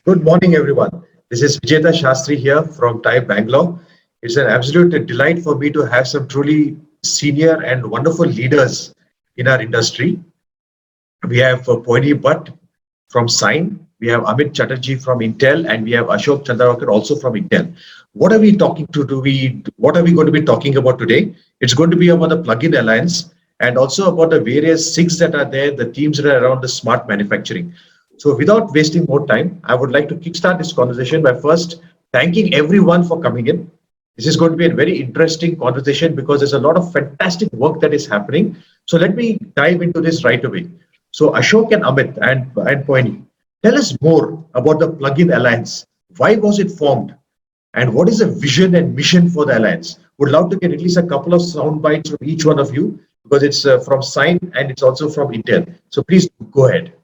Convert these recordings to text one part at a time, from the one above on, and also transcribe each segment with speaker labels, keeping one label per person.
Speaker 1: Good morning, everyone. This is Vijeta Shastri here from TIE Bangalore. It's an absolute delight for me to have some truly senior and wonderful leaders in our industry. We have Poini Bhatt from Sign, we have Amit Chatterjee from Intel, and we have Ashok Chandrakar also from Intel. What are we talking to? What are we going to be talking about today? It's going to be about the plugin alliance and also about the various SIGs that are there, the teams that are around the smart manufacturing. So without wasting more time, I would like to kickstart this conversation by first thanking everyone for coming in. This is going to be a very interesting conversation because there's a lot of fantastic work that is happening. So let me dive into this right away. So Ashok and Amit and Poini, tell us more about the Plugin Alliance. Why was it formed? And what is the vision and mission for the Alliance? Would love to get at least a couple of sound bites from each one of you because it's from Sign and it's also from Intel. So please go ahead.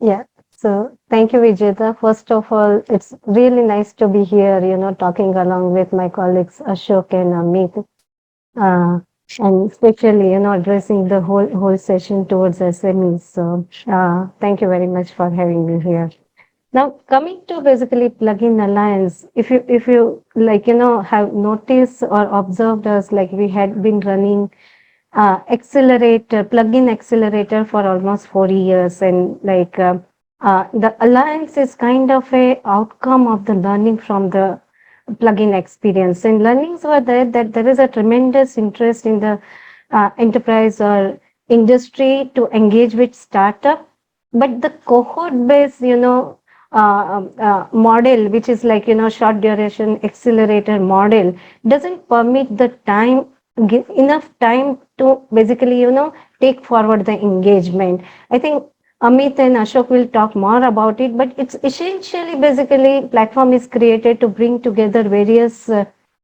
Speaker 2: Yeah. So thank you, Vijeta. First of all, it's really nice to be here, talking along with my colleagues Ashok and Amit. Uh, and especially, addressing the whole session towards SMEs. So thank you very much for having me here. Now, coming to basically plugin alliance, if you like, have noticed or observed us, like we had been running accelerator, plugin accelerator for almost 4 years, and the alliance is kind of a outcome of the learning from the plugin experience. And learnings were there that there is a tremendous interest in the enterprise or industry to engage with startup, but the cohort based, model, which is like, short duration accelerator model, doesn't permit the time, give enough time to basically, take forward the engagement. I think Amit and Ashok will talk more about it, but it's essentially basically platform is created to bring together various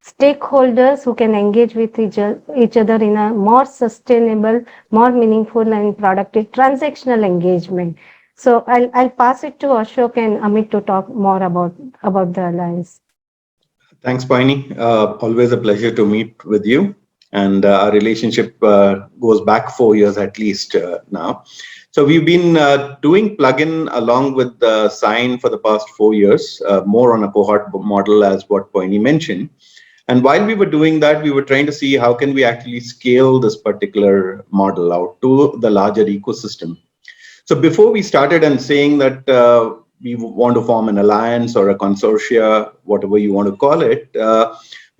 Speaker 2: stakeholders who can engage with each other in a more sustainable, more meaningful and productive transactional engagement. So I'll pass it to Ashok and Amit to talk more about the alliance.
Speaker 3: Thanks, Paini. Always a pleasure to meet with you. And our relationship goes back 4 years at least now. So we've been doing plugin along with the Sign for the past 4 years, more on a cohort model as what Paini mentioned. And while we were doing that, we were trying to see how can we actually scale this particular model out to the larger ecosystem. So before we started and saying that we want to form an alliance or a consortia, whatever you want to call it,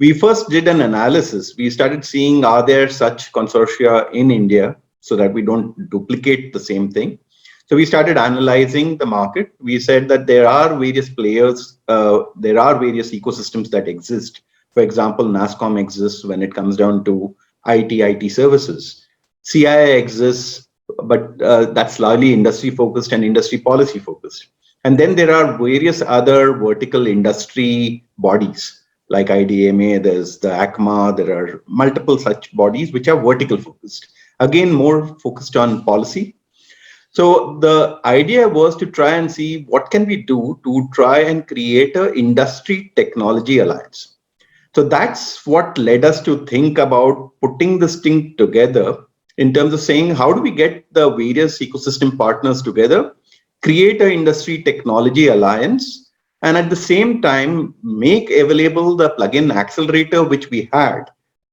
Speaker 3: we first did an analysis. We started seeing, are there such consortia in India so that we don't duplicate the same thing? So we started analyzing the market. We said that there are various players, there are various ecosystems that exist. For example, NASSCOM exists when it comes down to IT services. CII exists, but that's largely industry focused and industry policy focused. And then there are various other vertical industry bodies like IDMA, there's the ACMA, there are multiple such bodies which are vertical focused. Again, more focused on policy. So the idea was to try and see what can we do to try and create an industry technology alliance. So that's what led us to think about putting this thing together in terms of saying, how do we get the various ecosystem partners together, create an industry technology alliance, and at the same time, make available the plugin accelerator which we had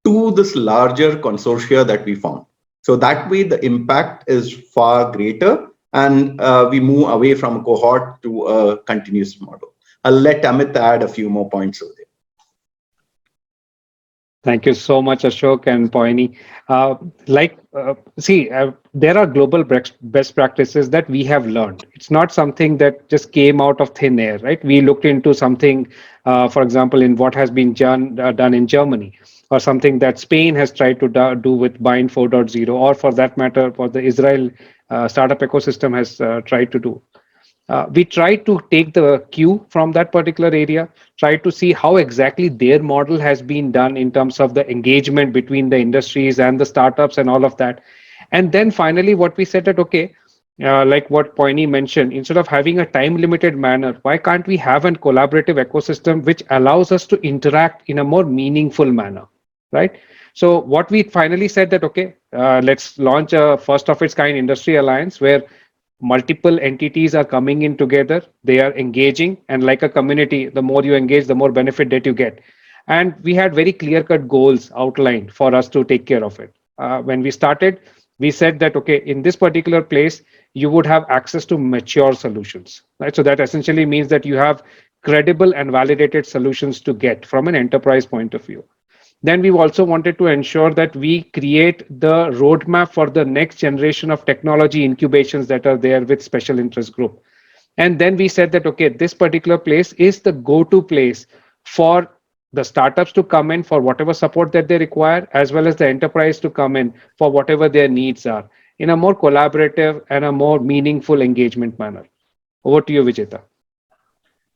Speaker 3: to this larger consortia that we found. So that way, the impact is far greater, and we move away from a cohort to a continuous model. I'll let Amit add a few more points over there.
Speaker 4: Thank you so much, Ashok and Poini. There are global best practices that we have learned. It's not something that just came out of thin air, right? We looked into something, for example, in what has been done in Germany, or something that Spain has tried to do with Bind 4.0, or for that matter, what the Israel startup ecosystem has tried to do. We try to take the cue from that particular area, try to see how exactly their model has been done in terms of the engagement between the industries and the startups and all of that. And then finally, what we said that, okay, like what Poini mentioned, instead of having a time limited manner, why can't we have a collaborative ecosystem which allows us to interact in a more meaningful manner, right? So what we finally said that, okay, let's launch a first of its kind industry alliance where multiple entities are coming in together, they are engaging, and like a community, the more you engage, the more benefit that you get. And we had very clear cut goals outlined for us to take care of it. When we started, we said that, okay, in this particular place, you would have access to mature solutions, right? So that essentially means that you have credible and validated solutions to get from an enterprise point of view. Then we also wanted to ensure that we create the roadmap for the next generation of technology incubations that are there with special interest group. And then we said that, okay, this particular place is the go-to place for the startups to come in for whatever support that they require, as well as the enterprise to come in for whatever their needs are in a more collaborative and a more meaningful engagement manner. Over to you, Vijeta.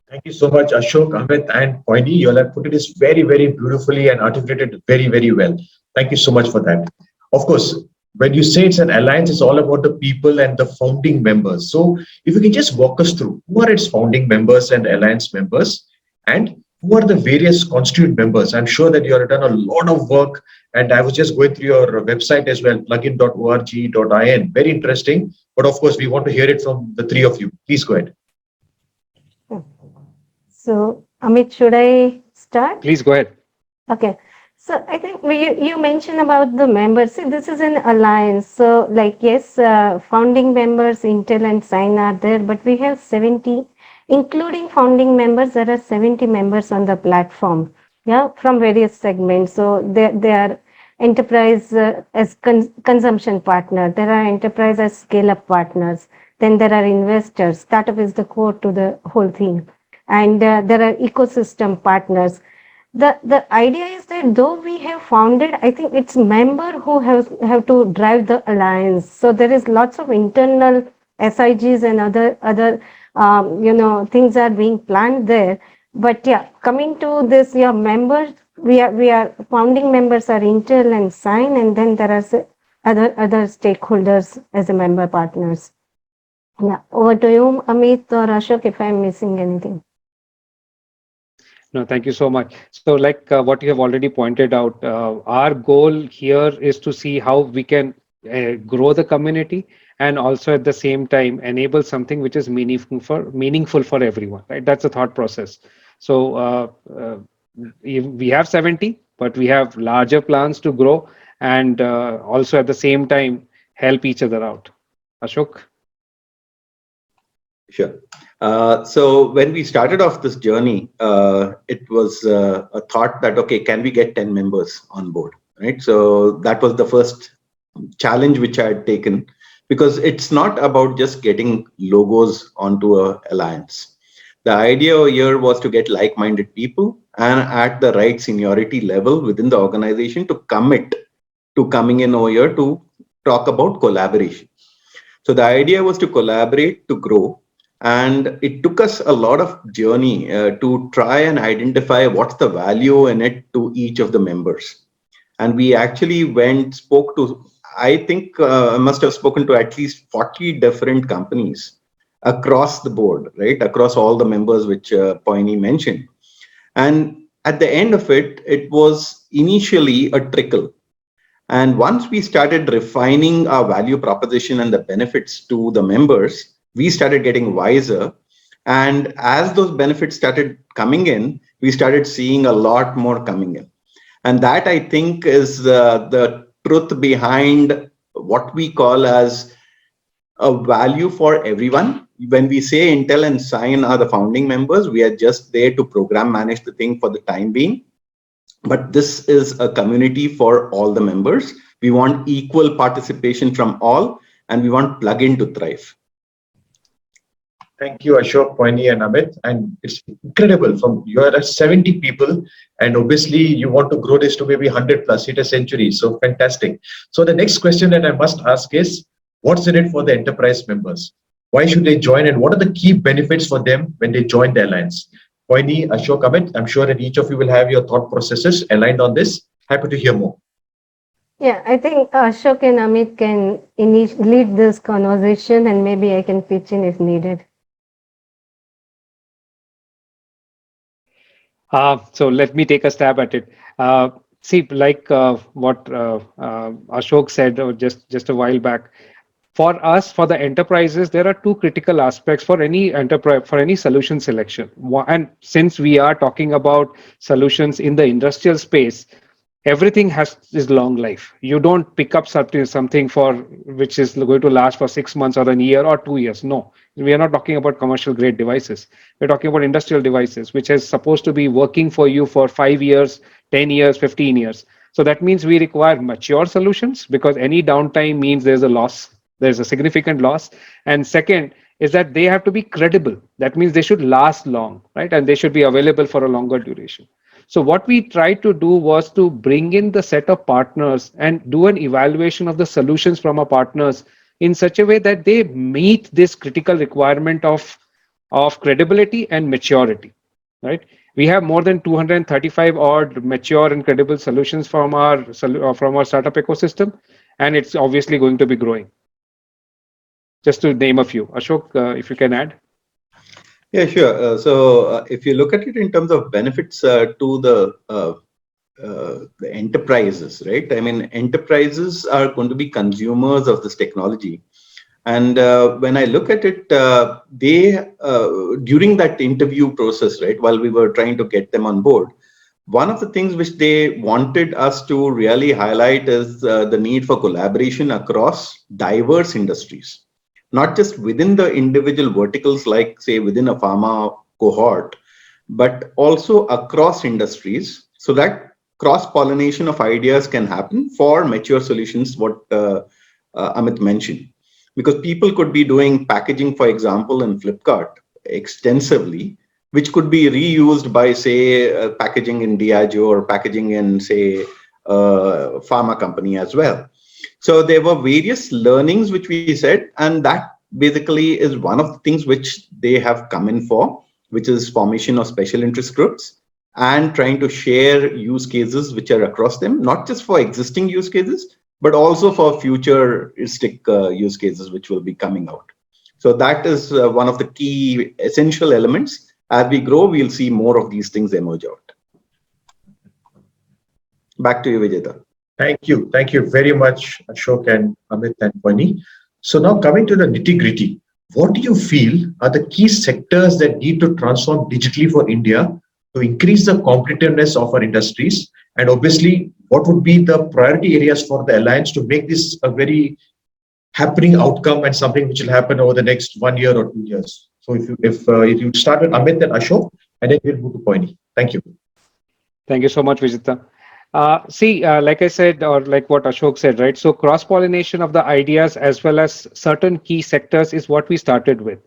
Speaker 1: Thank you so much, Ashok, Amit, and Poini. You all have put it this very, very beautifully and articulated very, very well. Thank you so much for that. Of course, when you say it's an alliance, it's all about the people and the founding members. So, if you can just walk us through who are its founding members and alliance members, and who are the various constituent members. I'm sure that you have done a lot of work, and I was just going through your website as well, plugin.org.in. Very interesting. But of course, we want to hear it from the three of you. Please go ahead.
Speaker 2: So, Amit, should I start?
Speaker 4: Please go ahead.
Speaker 2: Okay. So I think you mentioned about the members. See, this is an alliance. So like, yes, founding members, Intel and Sign are there, but we have 70, including founding members, there are 70 members on the platform, yeah, from various segments. So they are enterprise as consumption partner. There are enterprise as scale-up partners. Then there are investors. Startup is the core to the whole thing. And there are ecosystem partners. The idea is that though we have founded, I think it's member who have to drive the alliance. So there is lots of internal SIGs and other things are being planned there. But yeah, coming to this, your members, we are founding members are Intel and Sign, and then there are other stakeholders as a member partners. Yeah, over to you, Amit or Ashok, if I'm missing anything.
Speaker 4: No, thank you so much. So, like what you have already pointed out, our goal here is to see how we can grow the community and also at the same time enable something which is meaningful for everyone. Right? That's the thought process. So, we have 70, but we have larger plans to grow and also at the same time help each other out. Ashok?
Speaker 3: Sure. So when we started off this journey, it was a thought that, okay, can we get 10 members on board, right? So that was the first challenge which I had taken, because it's not about just getting logos onto a alliance. The idea here was to get like-minded people and at the right seniority level within the organization to commit to coming in over here to talk about collaboration. So the idea was to collaborate, to grow. And it took us a lot of journey to try and identify what's the value in it to each of the members. And we actually spoke to, I think I must have spoken to at least 40 different companies across the board, right? Across all the members which Poini mentioned. And at the end of it, it was initially a trickle. And once we started refining our value proposition and the benefits to the members, we started getting wiser. And as those benefits started coming in, we started seeing a lot more coming in. And that, I think, is the truth behind what we call as a value for everyone. When we say Intel and Sign are the founding members, we are just there to program manage the thing for the time being. But this is a community for all the members. We want equal participation from all, and we want plugin to thrive.
Speaker 1: Thank you, Ashok, Poini, and Amit. And it's incredible. From you are at 70 people, and obviously you want to grow this to maybe 100 plus, hit a century. So fantastic. So the next question that I must ask is, what's in it for the enterprise members? Why should they join, and what are the key benefits for them when they join the alliance? Poini, Ashok, Amit, I'm sure that each of you will have your thought processes aligned on this. Happy to hear more.
Speaker 2: Yeah, I think Ashok and Amit can lead this conversation, and maybe I can pitch in if needed.
Speaker 4: So let me take a stab at it. See, like what Ashok said just a while back, For us, for the enterprises, there are two critical aspects for any enterprise, for any solution selection. And since we are talking about solutions in the industrial space, everything has is long life. You don't pick up something for which is going to last for 6 months or a year or 2 years. No, we are not talking about commercial grade devices. We're talking about industrial devices, which is supposed to be working for you for 5 years, 10 years, 15 years. So that means we require mature solutions, because any downtime means there's a loss, there's a significant loss. And second is that they have to be credible. That means they should last long, right? And they should be available for a longer duration. So what we tried to do was to bring in the set of partners and do an evaluation of the solutions from our partners in such a way that they meet this critical requirement of credibility and maturity, right? We have more than 235 odd mature and credible solutions from our startup ecosystem, and it's obviously going to be growing. Just to name a few. Ashok, if you can add.
Speaker 3: Yeah, sure. If you look at it in terms of benefits to the enterprises, right? I mean, enterprises are going to be consumers of this technology. And when I look at it, during that interview process, right, while we were trying to get them on board, one of the things which they wanted us to really highlight is the need for collaboration across diverse industries, not just within the individual verticals, like say within a pharma cohort, but also across industries, so that cross pollination of ideas can happen for mature solutions, what Amit mentioned. Because people could be doing packaging, for example, in Flipkart extensively, which could be reused by, say, packaging in Diageo or packaging in, say, pharma company as well. So there were various learnings which we said, and that basically is one of the things which they have come in for, which is formation of special interest groups and trying to share use cases which are across them, not just for existing use cases, but also for futuristic use cases which will be coming out. So that is one of the key essential elements. As we grow, we'll see more of these things emerge out. Back to you, Vijeta.
Speaker 1: Thank you. Thank you very much, Ashok and Amit and Pani. So now coming to the nitty-gritty, what do you feel are the key sectors that need to transform digitally for India to increase the competitiveness of our industries? And obviously, what would be the priority areas for the alliance to make this a very happening outcome and something which will happen over the next 1 year or 2 years? So if you start with Amit and Ashok, and then we'll move to Pani. Thank you.
Speaker 4: Thank you so much, Vijita. Like I said, or like what Ashok said, right? So cross-pollination of the ideas as well as certain key sectors is what we started with.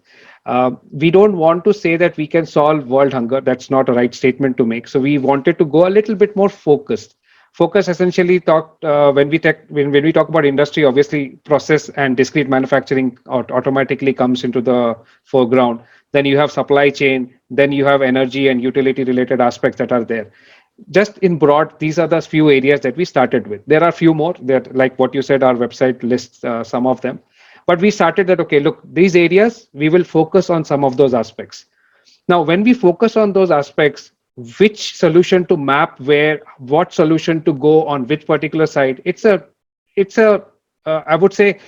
Speaker 4: We don't want to say that we can solve world hunger. That's not a right statement to make. So we wanted to go a little bit more focused. Focus essentially talked when we talk about industry, obviously process and discrete manufacturing automatically comes into the foreground. Then you have supply chain, then you have energy and utility related aspects that are there. Just in broad, these are the few areas that we started with. There are a few more that, like what you said, our website lists some of them. But we started that, okay, look, these areas, we will focus on some of those aspects. Now, when we focus on those aspects, which solution to map where, what solution to go on which particular site, I would say,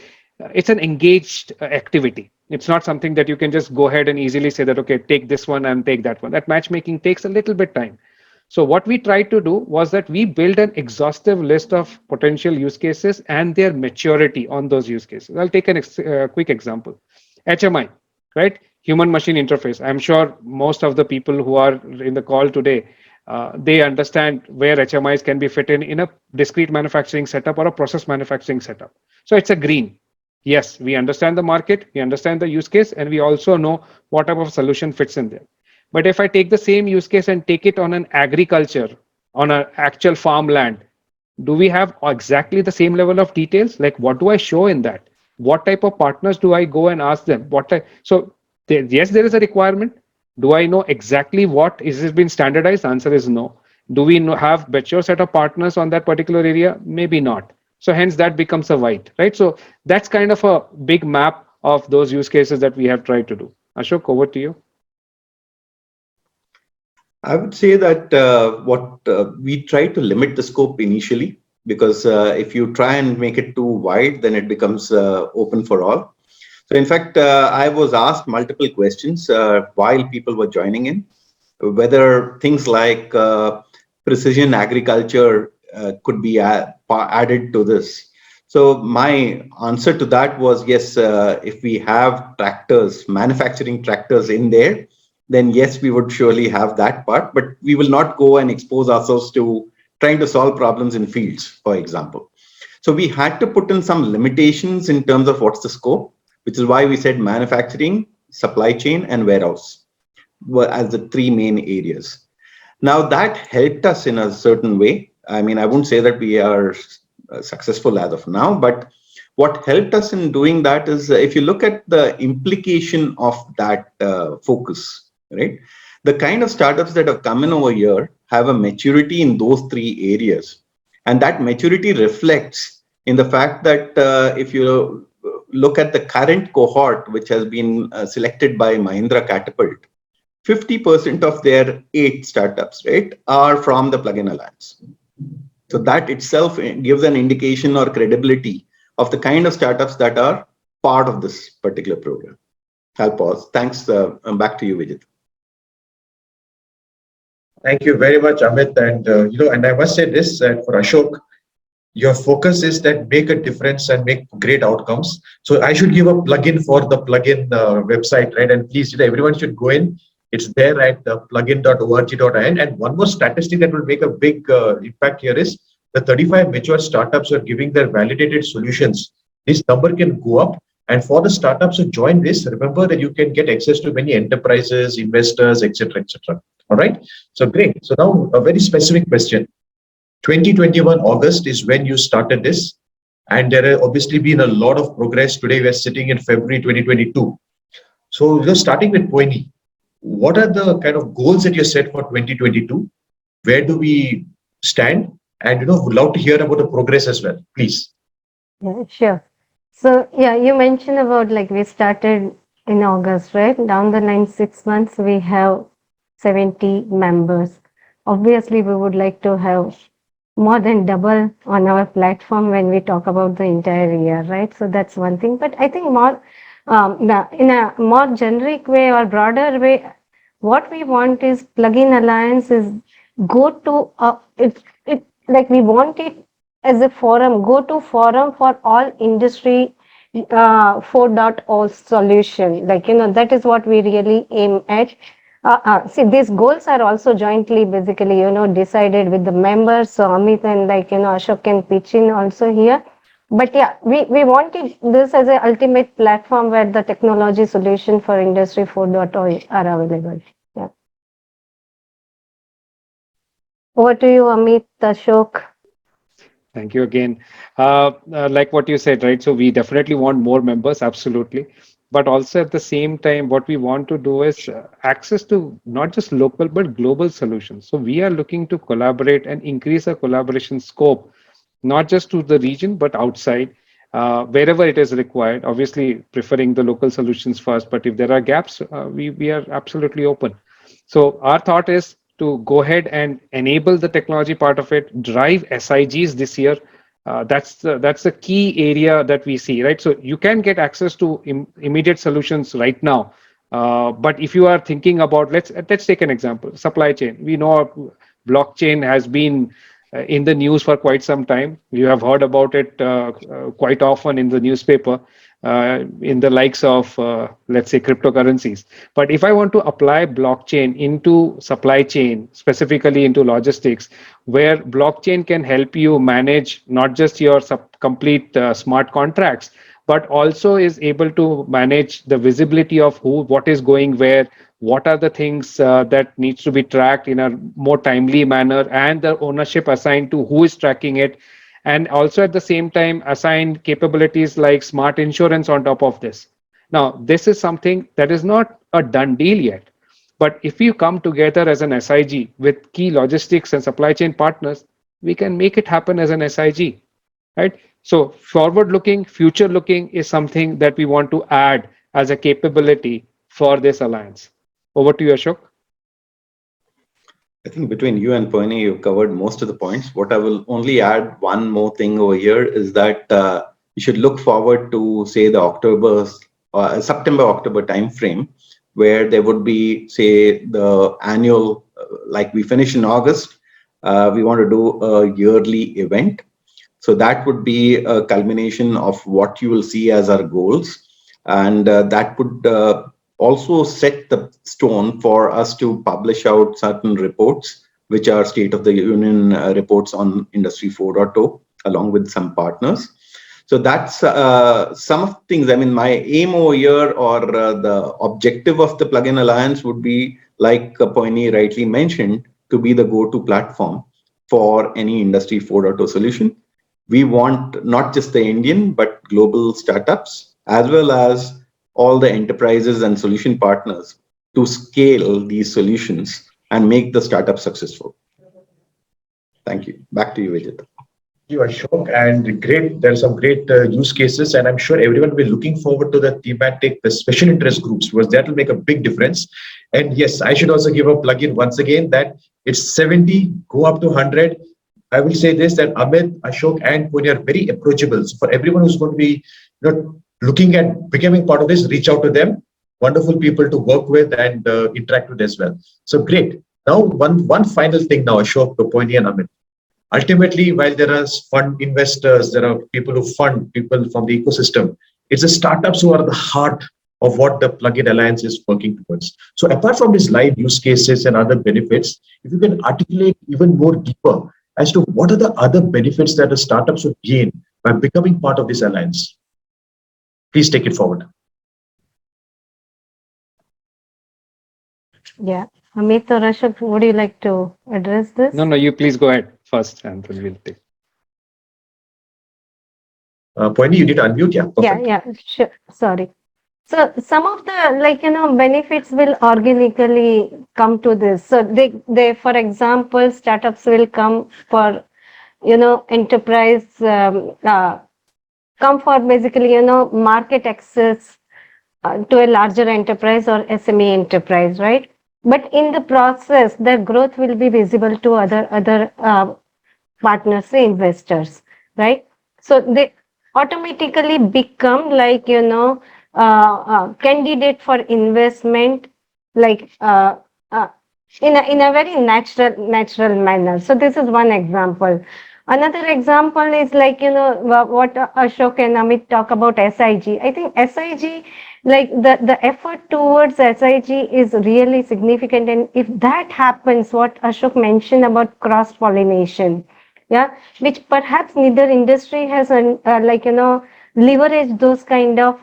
Speaker 4: it's an engaged activity. It's not something that you can just go ahead and easily say that, okay, take this one and take that one. That matchmaking takes a little bit time. So what we tried to do was that we build an exhaustive list of potential use cases and their maturity on those use cases. I'll take a quick example. HMI, right? Human machine interface. I'm sure most of the people who are in the call today, they understand where HMIs can be fit in a discrete manufacturing setup or a process manufacturing setup. So it's a green. Yes, we understand the market, we understand the use case, and we also know what type of solution fits in there. But if I take the same use case and take it on an agriculture, on an actual farmland, do we have exactly the same level of details? Like, what do I show in that? What type of partners do I go and ask them? Yes, there is a requirement. Do I know exactly what is it been standardized? Answer is no. Do we have mature set of partners on that particular area? Maybe not. So hence that becomes a white, right? So that's kind of a big map of those use cases that we have tried to do. Ashok, over to you.
Speaker 3: I would say that what we try to limit the scope initially, because if you try and make it too wide, then it becomes open for all. So in fact, I was asked multiple questions while people were joining in, whether things like precision agriculture could be added to this. So my answer to that was yes. If we have tractors, manufacturing tractors in there, then yes, we would surely have that part. But we will not go and expose ourselves to trying to solve problems in fields, for example. So we had to put in some limitations in terms of what's the scope, which is why we said manufacturing, supply chain, and warehouse were as the three main areas. Now that helped us in a certain way. I mean, I wouldn't say that we are successful as of now, but what helped us in doing that is if you look at the implication of that focus, right? The kind of startups that have come in over here have a maturity in those three areas. And that maturity reflects in the fact that if you look at the current cohort, which has been selected by Mahindra Catapult, 50% of their 8 startups, right, are from the Plugin Alliance. So that itself gives an indication or credibility of the kind of startups that are part of this particular program. I'll pause. Thanks. Back to you, Vijay.
Speaker 1: Thank you very much, Amit. And and I must say this that for Ashok, your focus is that make a difference and make great outcomes. So I should give a plugin for the plugin website, right? And please, everyone should go in. It's there at plugin.org.in. And one more statistic that will make a big impact here is the 35 mature startups are giving their validated solutions. This number can go up. And for the startups who join this, remember that you can get access to many enterprises, investors, etc., etc. All right. So great. So now a very specific question. 2021 August is when you started this, and there have obviously been a lot of progress. Today we are sitting in February 2022. So just starting with Poini, what are the kind of goals that you set for 2022? Where do we stand? And would love to hear about the progress as well, please.
Speaker 2: Yeah, sure. So yeah, you mentioned about like we started in August, right? Down the line 6 months, we have 70 members. Obviously, we would like to have more than double on our platform when we talk about the entire year, right? So that's one thing. But I think more in a more generic way or broader way, what we want is Plugin Alliance is go to it like we want it as a forum, go to forum for all industry 4.0 solution. Like, that is what we really aim at. See, these goals are also jointly basically, decided with the members. So Amit and Ashok can pitch in also here. But yeah, we wanted this as an ultimate platform where the technology solution for industry 4.0 are available. Yeah. Over to you, Amit, Ashok.
Speaker 4: Thank you again. Like what you said, right? So we definitely want more members, absolutely. But also at the same time, what we want to do is access to not just local but global solutions. So we are looking to collaborate and increase our collaboration scope, not just to the region but outside, wherever it is required. Obviously, preferring the local solutions first. But if there are gaps, we are absolutely open. So our thought is to go ahead and enable the technology part of it, drive SIGs this year. That's the key area that we see, right? So you can get access to immediate solutions right now, but if you are thinking about, let's take an example, supply chain. We know blockchain has been in the news for quite some time. You have heard about it quite often in the newspaper, in the likes of, let's say, cryptocurrencies. But if I want to apply blockchain into supply chain, specifically into logistics, where blockchain can help you manage not just your complete smart contracts, but also is able to manage the visibility of what is going where, what are the things that needs to be tracked in a more timely manner, and the ownership assigned to who is tracking it, and also at the same time assign capabilities like smart insurance on top of this. Now, this is something that is not a done deal yet. But if you come together as an SIG with key logistics and supply chain partners, we can make it happen as an SIG, right? So forward looking, future looking is something that we want to add as a capability for this alliance. Over to you, Ashok.
Speaker 3: I think between you and Poini, you've covered most of the points. What I will only add one more thing over here is that you should look forward to, say, the September-October timeframe, where there would be, say, the annual, like we finish in August, we want to do a yearly event. So that would be a culmination of what you will see as our goals. And that would also set the stone for us to publish out certain reports, which are State of the Union reports on Industry 4.0, along with some partners. So that's some of the things. I mean, my aim over here, or the objective of the Plugin Alliance would be, like Poini rightly mentioned, to be the go-to platform for any Industry 4.0 solution. We want not just the Indian, but global startups, as well as all the enterprises and solution partners to scale these solutions and make the startup successful. Thank you. Back to you, Vijay.
Speaker 1: You, Ashok, and great. There are some great use cases, and I'm sure everyone will be looking forward to the thematic, the special interest groups, because that will make a big difference. And yes, I should also give a plug-in once again that it's 70, go up to 100. I will say this, that Amit, Ashok, and Pune are very approachable. So for everyone who's going to be, looking at becoming part of this, reach out to them. Wonderful people to work with and interact with as well. So great. Now, one final thing now, Ashok, Pune, and Amit. Ultimately, while there are fund investors, there are people who fund people from the ecosystem. It's the startups who are the heart of what the Plugin Alliance is working towards. So apart from these live use cases and other benefits, if you can articulate even more deeper as to what are the other benefits that the startups would gain by becoming part of this alliance, please take it forward.
Speaker 2: Yeah. Amit or Ashok, would you like to address this?
Speaker 4: No, you please go ahead first, and then we'll take.
Speaker 1: Poini, you need to unmute. Yeah, perfect.
Speaker 2: Yeah, sure. Sorry. So some of the benefits will organically come to this. So they for example, startups will come for enterprise come for basically market access to a larger enterprise or SME enterprise, right? But in the process, the growth will be visible to other partners, say investors, right? So they automatically become candidate for investment, like in a very natural manner. So this is one example. Another example is what Ashok and Amit talk about SIG. I think SIG, like the effort towards SIG is really significant, and if that happens, what Ashok mentioned about cross pollination, yeah, which perhaps neither industry has leveraged those kind of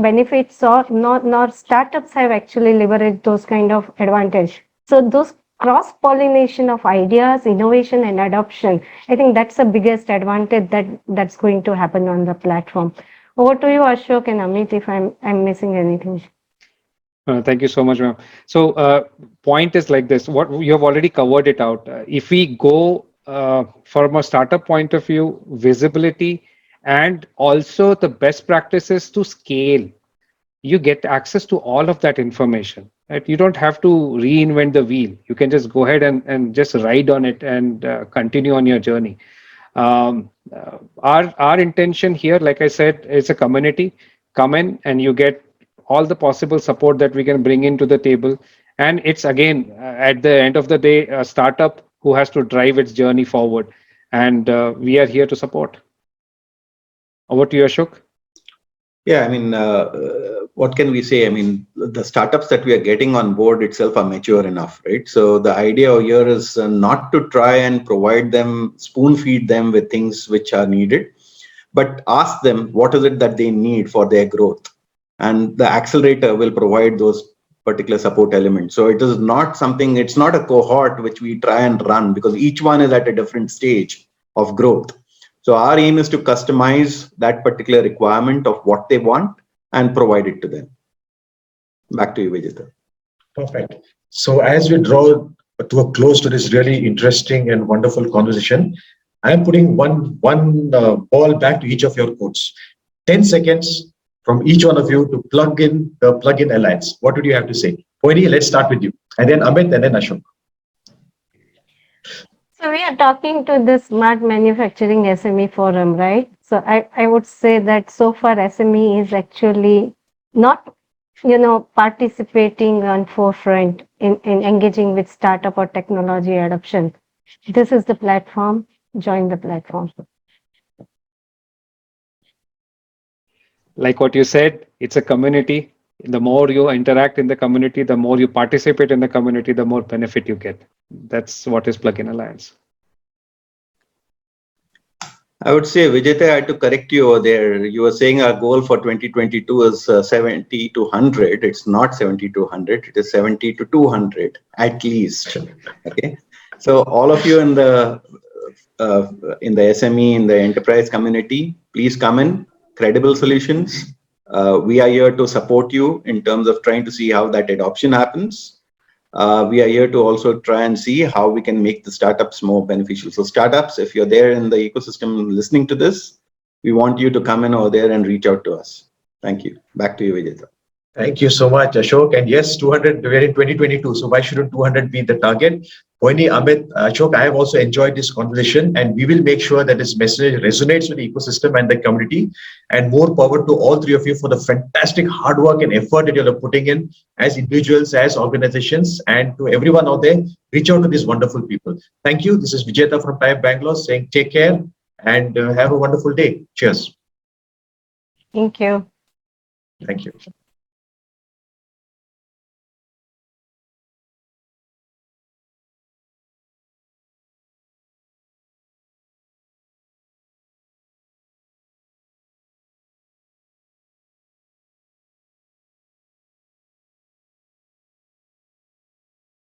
Speaker 2: benefits, or nor startups have actually leveraged those kind of advantage. So those cross pollination of ideas, innovation, and adoption, I think that's the biggest advantage that's going to happen on the platform. Over to you, Ashok and Amit, if I'm missing anything.
Speaker 4: Thank you so much, ma'am. So, point is like this: what you have already covered it out. If we go from a startup point of view, visibility, and also the best practices to scale, you get access to all of that information. Right? You don't have to reinvent the wheel. You can just go ahead and just ride on it and continue on your journey. Our intention here, like I said, is a community. Come in and you get all the possible support that we can bring into the table. And it's again, at the end of the day, a startup who has to drive its journey forward. And we are here to support. Over to you, Ashok.
Speaker 3: Yeah, I mean, what can we say? I mean, the startups that we are getting on board itself are mature enough, right? So the idea here is not to try and provide them, spoon feed them with things which are needed, but ask them what is it that they need for their growth. And the accelerator will provide those particular support elements. So it is not something, it's not a cohort which we try and run, because each one is at a different stage of growth. So our aim is to customize that particular requirement of what they want and provide it to them. Back to you, Vijay.
Speaker 1: Perfect. So as we draw to a close to this really interesting and wonderful conversation, I am putting one ball back to each of your quotes. 10 seconds from each one of you to plug in the Plugin Alliance. What would you have to say? Poini, let's start with you. And then Amit, and then Ashok.
Speaker 2: So we are talking to the Smart Manufacturing SME Forum, right? So I would say that so far SME is actually not, participating on forefront in engaging with startup or technology adoption. This is the platform. Join the platform.
Speaker 4: Like what you said, it's a community. The more you interact in the community, the more you participate in the community, the more benefit you get. That's what is Plugin Alliance.
Speaker 3: I would say, Vijay, I had to correct you over there. You were saying our goal for 2022 is 70 to 100. It's not 70 to 100. It is 70 to 200 at least. Okay. So all of you in the SME, in the enterprise community, please come in. Credible solutions. We are here to support you in terms of trying to see how that adoption happens. We are here to also try and see how we can make the startups more beneficial. So startups, if you're there in the ecosystem listening to this, we want you to come in over there and reach out to us. Thank you. Back to you, Vijay.
Speaker 1: Thank you so much, Ashok. And yes, 200, we're in 2022. So why shouldn't 200 be the target? Poini, Amit, Ashok, I have also enjoyed this conversation, and we will make sure that this message resonates with the ecosystem and the community. And more power to all three of you for the fantastic hard work and effort that you're putting in as individuals, as organizations, and to everyone out there, reach out to these wonderful people. Thank you. This is Vijeta from Type Bangalore saying take care and have a wonderful day. Cheers.
Speaker 2: Thank you.
Speaker 1: Thank you.